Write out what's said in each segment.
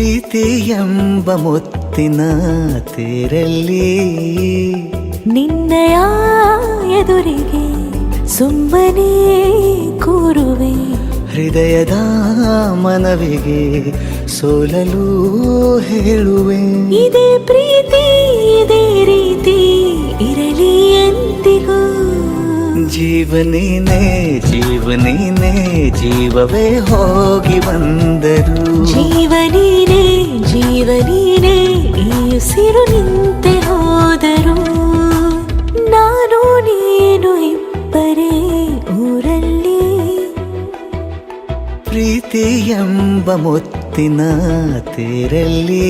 ಪ್ರೀತಿ ಎಂಬ ಮುತ್ತಿನ ತೇರಲ್ಲಿ ನಿನ್ನಯ ಎದುರಿಗೆ ಸುಮ್ಮನೆ ಕೂರುವೆ. ಹೃದಯದ ಮನವಿಗೆ ಸೋಲಲು ಹೇಳುವೆ. ಇದೇ ಪ್ರೀತಿ ಇದೇ ರೀತಿ ಇರಲಿ ಎಂದಿಗೂ. ಜೀವನೇನೆ ಜೀವನೇನೆ ಜೀವವೇ ಹೋಗಿ ಬಂದರು. ಜೀವನೀನೇ ಜೀವನೀನೇ ಈ ಉಸಿರು ನಿಂತೆ ಹೋದರು. ನಾನು ನೀನು ಇಬ್ಬರೇ ಊರಲ್ಲಿ. ಪ್ರೀತಿ ಎಂಬ ಮುತ್ತಿನ ತೇರಲ್ಲಿ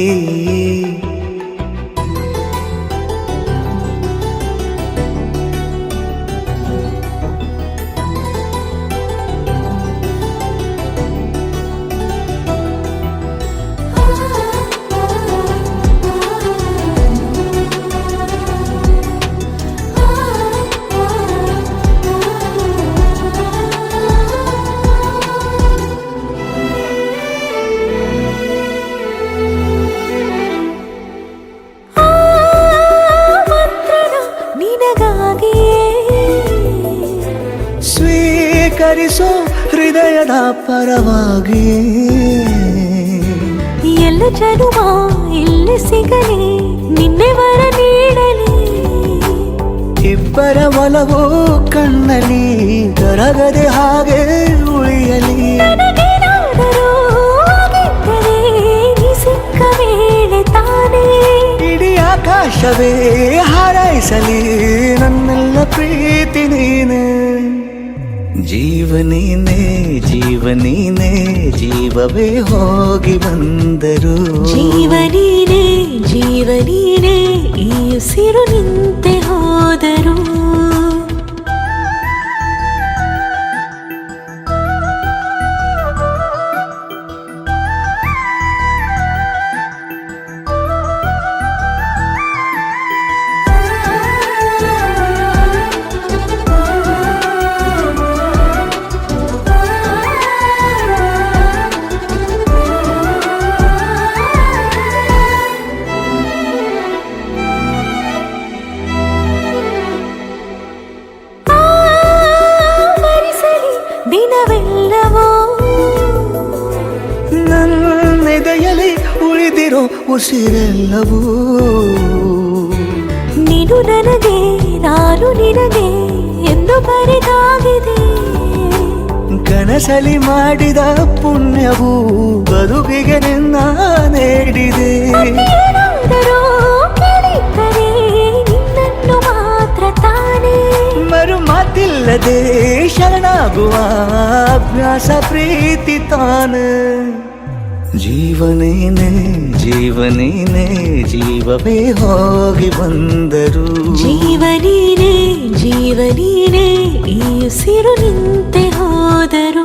ಸ್ವೀಕರಿಸೋ ಹೃದಯದ ಪರವಾಗಿ. ಎಲ್ಲ ಜನುಮ ಇಲ್ಲಿ ಸಿಗಲಿ ನಿನ್ನೆ ವರ ನೀಡಲಿ. ಇಬ್ಬರ ಒಲವು ಕಣ್ಣಲ್ಲಿ ಕರಗದೆ ಹಾಗೆ ಉಳಿಯಲಿ. ಸಿಕ್ಕ ವೇಳೆ ತಾನೇ ಇಡೀ ಆಕಾಶವೇ ಹಾರೈಸಲಿ ನನ್ನೆಲ್ಲ ಪ್ರೀತಿ ನೀನೆ. ಜೀವನೀನೇ ಜೀವನೀನೇ ಜೀವವೇ ಹೋಗಿ ಬಂದರು. ಜೀವನೀನೇ ಜೀವನೀನೇ ಈ ಉಸಿರು ನಿಂತೆ ಹೋದರು. ದಿನವೆಲ್ಲವೋ ನನ್ನೆದೆಯಲ್ಲಿ ಉಳಿದಿರೋ ಉಸಿರೆಲ್ಲವೂ ನೀನು ನನಗೆ ನಾನು ನಿನಗೆ ಎಂದು ಬರೆದಾಗಿದೆ. ಕನಸಲಿ ಮಾಡಿದ ಪುಣ್ಯವು ಬದುಕಿಗೆ ನಿನ್ನ ನೀಡಿದೆ. ನಿನ್ನನ್ನು ಮಾತ್ರ ತಾನೇ ಮರು ಮಾತಿಲ್ಲದೆ ಶರಣಾಗುವ ಅಭ್ಯಾಸ ಪ್ರೀತಿ ತಾನೆ. ಜೀವನೇನೆ ಜೀವನೇನೆ ಜೀವವೇ ಹೋಗಿ ಬಂದರು. ಜೀವನೀನೇ ಜೀವನೀನೇ ಈ ಉಸಿರು ನಿಂತೆ ಹೋದರು.